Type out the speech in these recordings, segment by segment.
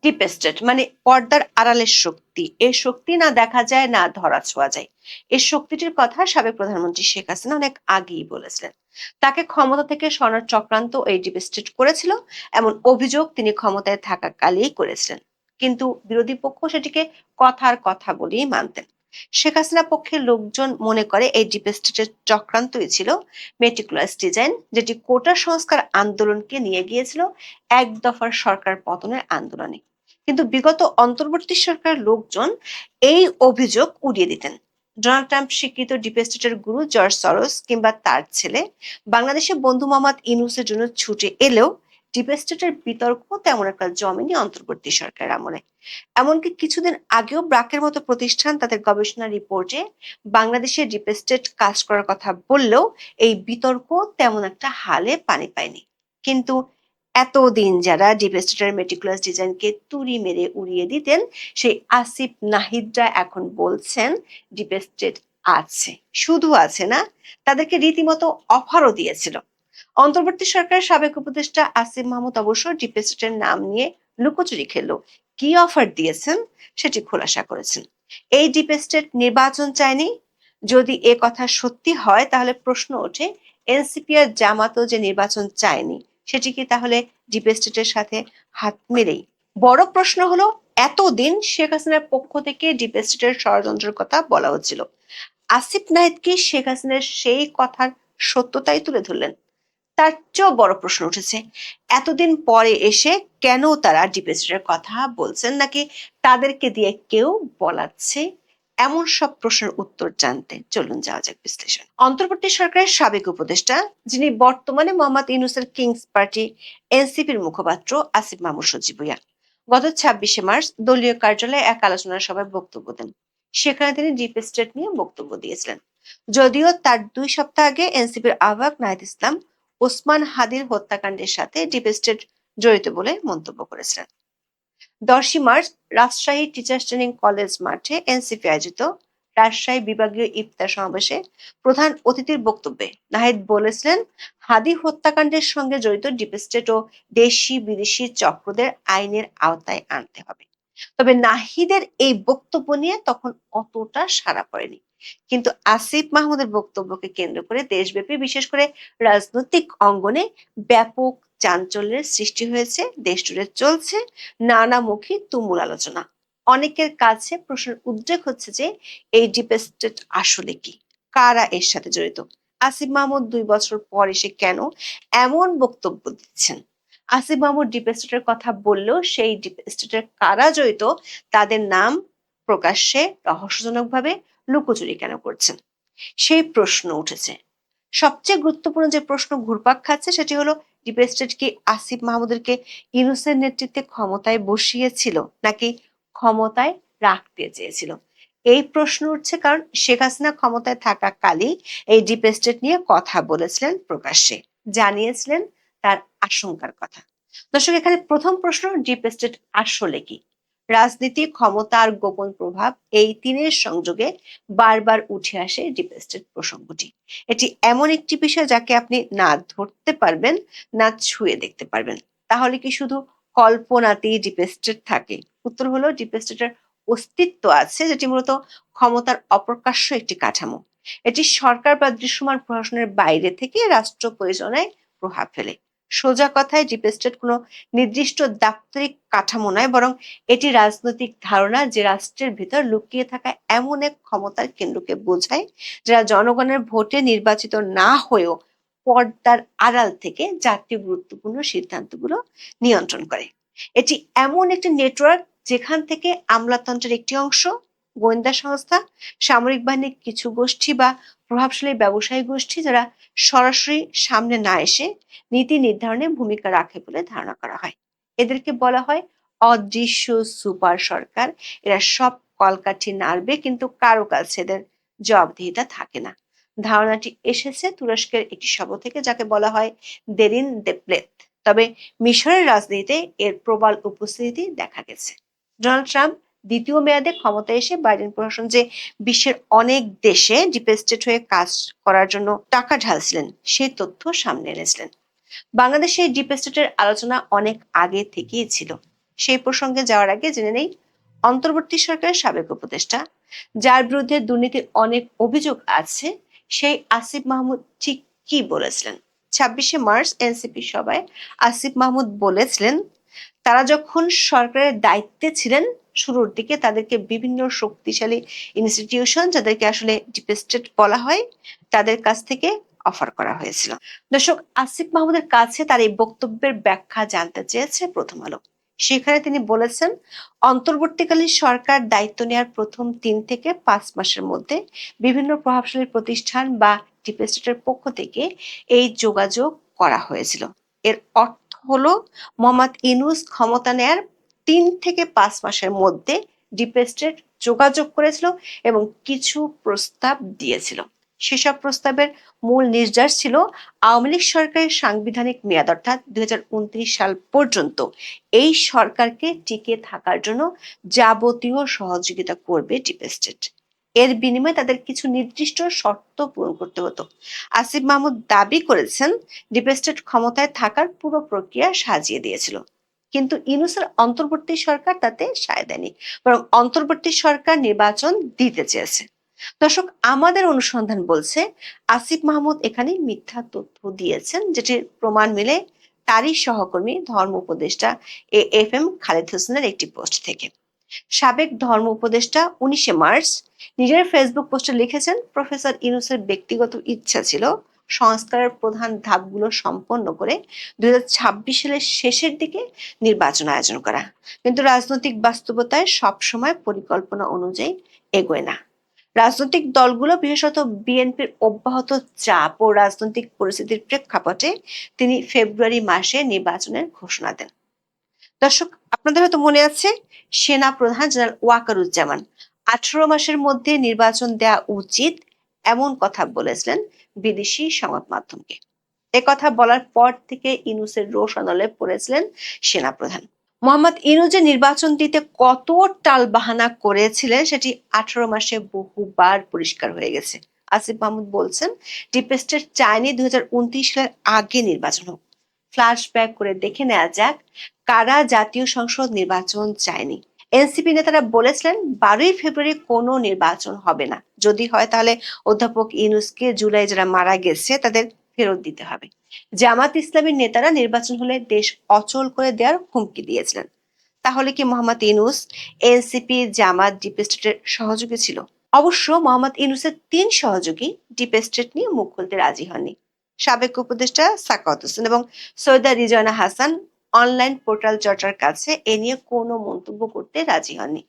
Deep state মানে পর্দার আড়ালের শক্তি। এই শক্তি না দেখা যায় না ধরা ছোঁয়া যায়। এই শক্তিটির কথা সাবেক প্রধানমন্ত্রী শেখ হাসিনা অনেক আগেই বলেছিলেন। তাকে ক্ষমতা থেকে সরানোর চক্রান্ত এই ডিপ স্টেট করেছিল, এমন অভিযোগ তিনি ক্ষমতায় থাকাকালেই করেছিলেন। কিন্তু বিরোধী পক্ষ সেটিকে কথার কথা বলেই মানতেন। শেখ হাসিনা পক্ষের লোকজন মনে করে এই ডিপ স্টেটের চক্রান্তই ছিল মেটিকুলাস ডিজাইন, যেটি কোটা সংস্কার আন্দোলনকে নিয়ে গিয়েছিল এক দফার সরকার পতনের আন্দোলনে। কিন্তু বিগত অন্তর্বর্তী সরকারের লোকজন এই অভিযোগ উড়িয়ে দিতেন। ডোনাল্ড ট্রাম্প স্বীকৃত ডিপ স্টেটের গুরু জর্জ সরোস কিংবা তার ছেলে বাংলাদেশে বন্ধু মোহাম্মদ ইউনূসের জন্য ছুটে এলেও ডিপ স্টেটের বিতর্ক তেমন একটা জমেনি অন্তর্বর্তী সরকারের আমলে। এমনকি কিছুদিন আগেও ব্রাকের মতো প্রতিষ্ঠান তাদের গবেষণা রিপোর্টে বাংলাদেশের ডিপ স্টেট কাজ করার কথা বললেও এই বিতর্ক তেমন একটা হালে পানি পায়নি। কিন্তু এতদিন যারা ডিপ স্টেটের মেটিকুলাস ডিজাইনকে তুড়ি মেরে উড়িয়ে দিতেন, সেই আসিফ নাহিদরা এখন বলছেন ডিপ স্টেট আছে, শুধু আছে না, তাদেরকে রীতিমতো অফারও দিয়েছিল। অন্তর্বর্তী সরকারের সাবেক উপদেষ্টা আসিফ মাহমুদ অবশ্য ডিপ স্টেটের নাম নিয়ে লুকোচুরি খেলল। কি অফার দিয়েছেন সেটি খোলাসা করেছেন। এই ডিপ স্টেট নির্বাচন চায়নি। যদি এ কথা সত্যি হয় তাহলে প্রশ্ন ওঠে, এনসিপি আর জামাতও যে নির্বাচন চায়নি, সেটি কি তাহলে ডিপ স্টেটের সাথে হাত মিলেই? বড় প্রশ্ন হলো, এতদিন শেখ হাসিনার পক্ষ থেকে ডিপ স্টেটের ষড়যন্ত্রের কথা বলা হচ্ছিল, আসিফ নাহিদ কি শেখ হাসিনার সেই কথার সত্যতাই তুলে ধরলেন? তার চেয়েও বড় প্রশ্ন উঠেছে, এতদিন পরে এসে কেন তারা ডিপ স্টেটের কথা বলছেন, নাকি তাদেরকে দিয়ে কেউ বলাচ্ছে? এমন সব প্রশ্নের উত্তর জানতে চলুন যাওয়া যাক বিশ্লেষণ। অন্তর্বর্তী সরকারের সাবেক উপদেষ্টা, যিনি বর্তমানে মোহাম্মদ ইউনূসের কিংস পার্টি এনসিপির মুখপাত্র আসিফ মাহমুদ সজীবুয়া, গত 26শে মার্চ দলীয় কার্যালয়ে এক আলোচনা সভায় বক্তব্য দেন। সেখানে তিনি ডিপ স্টেট নিয়ে বক্তব্য দিয়েছিলেন। যদিও তার 2 সপ্তাহ আগে এনসিপির আহ্বায়ক নাহিদ ইসলাম ওসমান হাদির হত্যাকাণ্ডের সাথে ডিপ স্টেট জড়িত বলে মন্তব্য করেছিলেন। 10ই March Rajshahi teachers training college মাঠে এনসিপি আয়োজিত রাজশাহী বিভাগীয় ইফতার সমাবেশে প্রধান অতিথির বক্তব্যে নাহিদ বলেছিলেন, হাদি হত্যাকাণ্ডের সঙ্গে জড়িত ডিপ স্টেট ও দেশি বিদেশি চক্রদের আইনের আওতায় আনতে হবে। তবে নাহিদের এই বক্তব্য নিয়ে তখন অতটা সাড়া পড়েনি। কিন্তু আসিফ মাহমুদের বক্তব্যকে কেন্দ্র করে দেশব্যাপী, বিশেষ করে রাজনৈতিক অঙ্গনে ব্যাপক চাঞ্চল্যের সৃষ্টি হয়েছে। দেশ জুড়ে চলছে নানামুখী তুমুল আলোচনা। অনেকের কাছে প্রশ্নের উদ্রেক হচ্ছে যে এই ডিপ স্টেট আসলে কি, কারা এর সাথে জড়িত? আসিফ মাহমুদ 2 বছর পর এসে কেন এমন বক্তব্য দিচ্ছেন? আসিফ মাহমুদ ডিপ স্টেটের কথা বললেও সেই ডিপ স্টেটের কারা জড়িত তাদের নাম প্রকাশ্যে রহস্যজনকভাবে লুকোচুরি কেন করছেন, সেই প্রশ্ন উঠেছে। সবচেয়ে গুরুত্বপূর্ণ যে প্রশ্ন ঘুরপাক খাচ্ছে সেটি হলো, ডিপ স্টেট কি আসিফ মাহমুদকে ইউনূসের নেতৃত্বে ক্ষমতায় বসিয়েছিল নাকি ক্ষমতায় রাখতে চেয়েছিল? এই প্রশ্ন উঠছে কারণ শেখ হাসিনা ক্ষমতায় থাকাকালই এই ডিপ স্টেট নিয়ে কথা বলেছিলেন, প্রকাশ্যে জানিয়েছিলেন তার আশঙ্কার কথা। দর্শক, এখানে প্রথম প্রশ্ন, ডিপ স্টেট আসলে কি? রাজনীতি, ক্ষমতা আর গোপন প্রভাব, এই তিনের সংযোগে বারবার উঠে আসে ডিপ স্টেট প্রসঙ্গটি। এটি এমন একটি বিষয় যাকে আপনি না ধরতে পারবেন না ছুঁয়ে দেখতে পারবেন। তাহলে কি শুধু কল্পনাতেই ডিপ স্টেট থাকে? উত্তর হলো, ডিপ স্টেটের অস্তিত্ব আছে, যেটি মূলত ক্ষমতার অপ্রকাশ্য একটি কাঠামো। এটি সরকার বা দৃশ্যমান প্রশাসনের বাইরে থেকে রাষ্ট্র পরিচালনায় প্রভাব ফেলে। সোজা কথায় ডিপ স্টেট কোনো নির্দিষ্ট দাপ্তরিক কাঠামো নয়, বরং এটি রাজনৈতিক ধারণা যে রাষ্ট্রের ভিতর লুকিয়ে থাকা এমন এক ক্ষমতার কেন্দ্রকে বোঝায় যারা জনগণের ভোটে নির্বাচিত না হয়েও পর্দার আড়াল থেকে জাতীয় গুরুত্বপূর্ণ সিদ্ধান্তগুলো নিয়ন্ত্রণ করে। এটি এমন একটি নেটওয়ার্ক যেখান থেকে আমলাতন্ত্রের একটি অংশ, গোয়েন্দা সংস্থা, সামরিক বাহিনীর কিছু গোষ্ঠী বা প্রভাবশালী ব্যবসায়ী গোষ্ঠী, যারা সরাসরি সামনে না এসে নীতি নির্ধারণে ভূমিকা রাখে বলে ধারণা করা হয়। এদেরকে বলা হয় অদৃশ্য সুপার সরকার। এরা সব কলকাঠি নাড়বে, কিন্তু কারো কাছে এদের জবাবদিহিতা থাকে না। ধারণাটি এসেছে তুরস্কের একটি শব্দ থেকে, যাকে বলা হয় দেরিন দেপ্লেত। তবে মিশরের রাজনীতিতে এর প্রবল উপস্থিতি দেখা গেছে। ডোনাল্ড ট্রাম্প দ্বিতীয় মেয়াদে ক্ষমতায় এসে বাইডেন প্রশাসন যে বিশ্বের অনেক দেশে ডিপ স্টেট হয়ে কাজ করার জন্য টাকা ঢালছিলেন, সেই তথ্য সামনে এনেছিলেন। বাংলাদেশে ডিপ স্টেটের আলোচনা অনেক আগে থেকেই ছিল। সেই প্রসঙ্গে যাওয়ার আগে জেনে নেই অন্তর্বর্তী সরকারের সাবেক উপদেষ্টা, যার বিরুদ্ধে দুর্নীতির অনেক অভিযোগ আছে, সেই আসিফ মাহমুদ ঠিক কি বলেছিলেন। 26শে মার্চ এনসিপি সভায় আসিফ মাহমুদ বলেছিলেন, তারা যখন সরকারের দায়িত্বে ছিলেন শুরুর দিকে তাদেরকে বিভিন্ন শক্তিশালী ইনস্টিটিউশন, যাদেরকে আসলে ডিপ স্টেট বলা হয়, তাদের কাছ থেকে অফার করা হয়েছিল। দর্শক, আসিফ মাহমুদের কাছে তার এই বক্তব্যের ব্যাখ্যা জানতে চেয়েছে প্রথম আলো। সেখানে তিনি বলেছেন, অন্তর্বর্তীকালীন সরকার দায়িত্ব নেওয়ার প্রথম 3 থেকে 5 মাসের মধ্যে বিভিন্ন প্রভাবশালী প্রতিষ্ঠান বা ডিপ স্টেটের পক্ষ থেকে এই যোগাযোগ করা হয়েছিল। এর অর্থ হলো মোহাম্মদ ইউনূস ক্ষমতা নেয়ার 3 থেকে 5 মাসের মধ্যে ডিপ স্টেট যোগাযোগ করেছিল এবং কিছু প্রস্তাব দিয়েছিল। সেসব প্রস্তাবের মূল নির্যাস ছিল আওয়ামী লীগ সরকারের সাংবিধানিক মেয়াদ অর্থাৎ 2029 সাল পর্যন্ত এই সরকারকে টিকে থাকার জন্য যাবতীয় সহযোগিতা করবে ডিপ স্টেট। এর বিনিময়ে তাদের কিছু নির্দিষ্ট শর্ত পূরণ করতে হতো। আসিফ মাহমুদ দাবি করেছেন, ডিপ স্টেট ক্ষমতায় থাকার পুরো প্রক্রিয়া সাজিয়ে দিয়েছিল, কিন্তু ইউনূসের অন্তর্বর্তী সরকার তাতে সায় দেয়নি, বরং অন্তর্বর্তী সরকার নির্বাচন দিতে চেয়েছে। দর্শক, আমাদের অনুসন্ধান বলছে আসিফ মাহমুদ এখানে মিথ্যা তথ্য দিয়েছেন, যেটির প্রমাণ মিলে তারই সহকর্মী ধর্ম উপদেষ্টা এএফএম খালেদ হোসেনের একটি পোস্ট থেকে। সাবেক ধর্ম উপদেষ্টা 19শে মার্চ নিজের ফেসবুক পোস্টে লিখেছেন, প্রফেসর ইউনূসের ব্যক্তিগত ইচ্ছা ছিল সংস্কারের প্রধান ধাপগুলো সম্পন্ন করে 2026 সালের শেষের দিকে নির্বাচন আয়োজন করা, কিন্তু রাজনৈতিক বাস্তবতায় সবসময় পরিকল্পনা অনুযায়ী এগোয় না। রাজনৈতিক দলগুলো, বিশেষত বিএনপির অব্যাহত চাপ ও রাজনৈতিক পরিস্থিতির প্রেক্ষাপটে তিনি ফেব্রুয়ারি মাসে নির্বাচনের ঘোষণা দেন। দর্শক, আপনাদের হয়তো মনে আছে, সেনা প্রধান জেনারেল ওয়াকারুজ্জামান 18 মাসের মধ্যে নির্বাচন দেওয়া উচিত এমন কথা বলেছিলেন বিদেশি সংবাদ মাধ্যমকে। কথা বলার পর থেকে ইউনূসের রোষ আনলে পড়েছিলেন সেনাপ্রধান। মোহাম্মদ ইউনূস যে নির্বাচন দিতে কত টালবাহানা করেছিলেন সেটি 18 মাসে বহুবার পরিষ্কার হয়ে গেছে। আসিফ মাহমুদ বলছেন, ডিপ স্টেট চায়নি 2029 সালের আগে নির্বাচন হোক। ফ্ল্যাশব্যাক করে দেখে নেওয়া যাক কারা জাতীয় সংসদ নির্বাচন চায়নি। এনসিপি নেতারা বলেছিলেন 12ই ফেব্রুয়ারি কোনো নির্বাচন হবে না, যদি হয় তাহলে অধ্যাপক ইউনূসকে জুলাই যারা মারা গেছে তাদের ফেরত দিতে হবে। জামাত ইসলামীর নেতারা নির্বাচন হলে দেশ অচল করে দেওয়ার হুমকি দিয়েছিলেন। তাহলে কি মোহাম্মদ ইউনূস, এনসিপি, জামাত ডিপ স্টেটের সহযোগী ছিল? অবশ্য মোহাম্মদ ইউনূসের 3 সহযোগী ডিপ স্টেট নিয়ে মুখ খুলতে রাজি হননি। সাবেক উপদেষ্টা সাখাওয়াত হোসেন এবং সৈয়দা রিজওয়ানা হাসান অনলাইন পোর্টাল চর্চার কাছে এ নিয়ে কোনো মন্তব্য করতে রাজি হননি।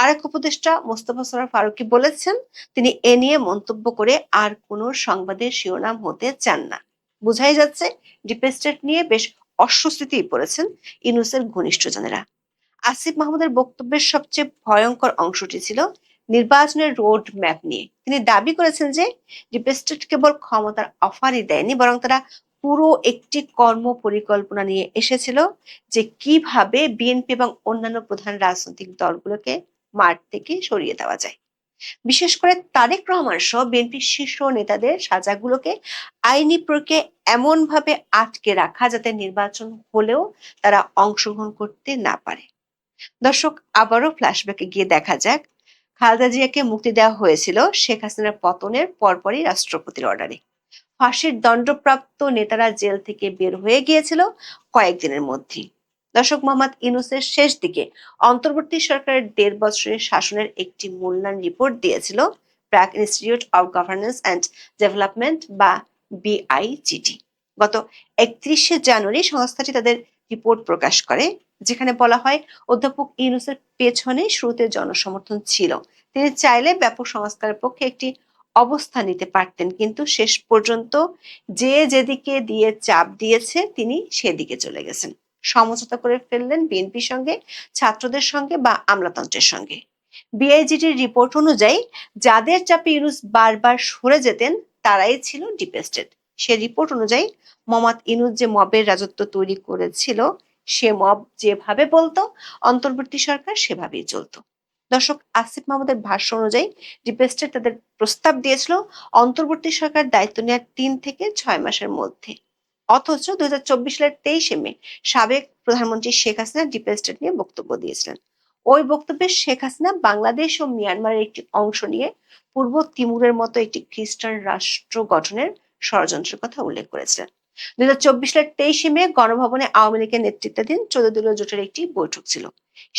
আরেক উপদেষ্টা মোস্তফা সরোয়ার ফারুকী বলেছেন, তিনি এ নিয়ে মন্তব্য করে আর কোনো সংবাদের শিরোনাম হতে চান না। বোঝাই যাচ্ছে ডিপ স্টেট নিয়ে বেশ অস্বস্তিতেই পড়েছেন ইউনূসের ঘনিষ্ঠজনেরা। আসিফ মাহমুদের বক্তব্যের সবচেয়ে ভয়ঙ্কর অংশটি ছিল নির্বাচনের রোড ম্যাপ নিয়ে। তিনি দাবি করেছেন যে ডিপ স্টেট কেবল ক্ষমতার অফারই দেয়নি, বরং তারা পুরো একটি কর্ম পরিকল্পনা নিয়ে এসেছিল, যে কিভাবে বিএনপি এবং অন্যান্য প্রধান রাজনৈতিক দলগুলোকে মাঠ থেকে সরিয়ে দেওয়া যায়। বিশেষ করে তারেক রহমান সহ বিএনপির শীর্ষ নেতাদের সাজাগুলোকে আইনি প্রক্রিয়ায় এমন ভাবে আটকে রাখা যাতে নির্বাচন হলেও তারা অংশগ্রহণ করতে না পারে। দর্শক, আবারও ফ্ল্যাশব্যাকে গিয়ে দেখা যাক, খালেদা জিয়াকে মুক্তি দেওয়া হয়েছিল শেখ হাসিনার পতনের পরপরই রাষ্ট্রপতির অর্ডারে। ফাঁসির দণ্ডপ্রাপ্ত নেতারা জেল থেকে বের হয়ে গিয়েছিল কয়েকদিনের মধ্যেই। দর্শক, মোহাম্মদ ইউনূসের শেষ দিকে অন্তর্বর্তী সরকারের 1.5 বছরের শাসনের একটি মূল্যায়ন রিপোর্ট দিয়েছিল BRAC institute of governance and development বা বিআইজিডি। গত 31শে জানুয়ারি সংস্থাটি তাদের রিপোর্ট প্রকাশ করে, যেখানে বলা হয় অধ্যাপক ইউনূসের পেছনে শুরুতে জনসমর্থন ছিল। তিনি চাইলে ব্যাপক সংস্কারের পক্ষে একটি অবস্থান নিতে পারতেন, কিন্তু শেষ পর্যন্ত যে যেদিকে দিয়ে চাপ দিয়েছে তিনি সেদিকে চলে গেছেন। সমঝোতা করে ফেললেন বিএনপির সঙ্গে, ছাত্রদের সঙ্গে বা আমলাতন্ত্রের সঙ্গে। বিআইজিডির রিপোর্ট অনুযায়ী যাদের চাপে ইউনূস বারবার সরে যেতেন তারাই ছিল ডিপ স্টেট। সে রিপোর্ট অনুযায়ী মোহাম্মদ ইউনূস যে মবের রাজত্ব তৈরি করেছিল, সে মব যেভাবে বলতো অন্তর্বর্তী সরকার সেভাবেই চলতো। দর্শক, আসিফ মাহমুদের ভাষ্য অনুযায়ী ডিপ স্টেট তাদের প্রস্তাব দিয়েছিল অন্তর্বর্তী সরকার দায়িত্ব নেওয়ার 3 থেকে 6 মাসের মধ্যে। অথচ 2024 সালের 23শে মে সাবেক প্রধানমন্ত্রী শেখ হাসিনা ডিপ স্টেট নিয়ে বক্তব্য দিয়েছিলেন। ওই বক্তব্যে শেখ হাসিনা বাংলাদেশ ও মিয়ানমারের একটি অংশ নিয়ে পূর্ব তিমুরের মতো একটি খ্রিস্টান রাষ্ট্র গঠনের ষড়যন্ত্রের কথা উল্লেখ করেছিলেন। 2024 সালের 23শে মে গণভবনে আওয়ামী লীগের নেতৃত্বাধীন 14 দলীয় জোটের একটি বৈঠক ছিল।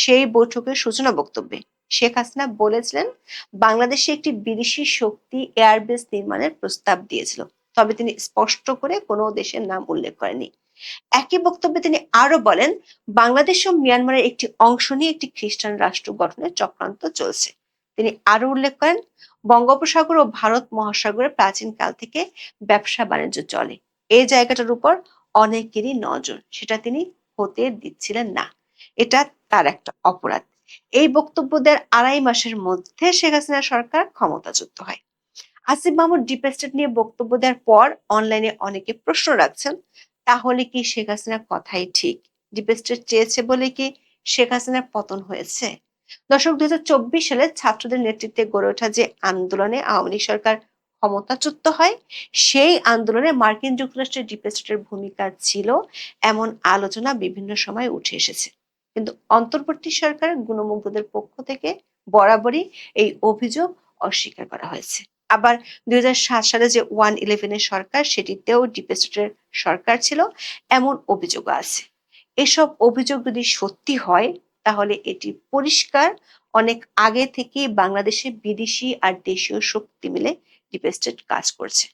সেই বৈঠকের সূচনা বক্তব্যে শেখ হাসিনা বলেছিলেন, বাংলাদেশে একটি বিদেশি শক্তি এয়ারবেস নির্মাণের প্রস্তাব দিয়েছিল, তবে তিনি স্পষ্ট করে কোনো দেশের নাম উল্লেখ করেননি। একই বক্তব্যে তিনি আরো বলেন, বাংলাদেশ ও মিয়ানমারের একটি অংশ নিয়ে একটি খ্রিস্টান রাষ্ট্র গঠনের চক্রান্ত চলছে। তিনি আরো উল্লেখ করেন, বঙ্গোপসাগর ও ভারত মহাসাগরের প্রাচীনকাল থেকে ব্যবসা বাণিজ্য চলে। এই জায়গাটার উপর অনেকেরই নজর, সেটা তিনি হতে দিচ্ছিলেন না। এটা তার একটা অপরাধ। এই বক্তব্য দেওয়ার 2.5 মাসের মধ্যে শেখ হাসিনা সরকার ক্ষমতাচ্যুত হয়। আসিফ মাহমুদ ডিপ স্টেট নিয়ে বক্তব্য দেওয়ার পর অনলাইনে অনেকে প্রশ্ন রাখছেন, তাহলে কি শেখ হাসিনার কথাই ঠিক? ডিপ স্টেট চেয়েছে বলে কি শেখ হাসিনার পতন হয়েছে? দর্শক, 2024 সালে ছাত্রদের নেতৃত্বে গড়ে ওঠা যে আন্দোলনে আওয়ামী লীগ সরকার ক্ষমতাচ্যুত হয়, সেই আন্দোলনে মার্কিন যুক্তরাষ্ট্রের ডিপ স্টেটের ভূমিকা ছিল এমন আলোচনা বিভিন্ন সময় উঠে এসেছে। কিন্তু অন্তর্বর্তী সরকার গুণমুগ্ধদের পক্ষ থেকে বরাবরই এই অভিযোগ অস্বীকার করা হয়েছে। আবার 2007 সালে যে 111 এর সরকার, সেটিতেও ডিপ স্টেটের সরকার ছিল এমন অভিযোগও আছে। এসব অভিযোগ যদি সত্যি হয়, তাহলে এটি পরিষ্কার অনেক আগে থেকেই বাংলাদেশে বিদেশি আর দেশীয় শক্তি মিলে ডিপ স্টেট কাজ করছে।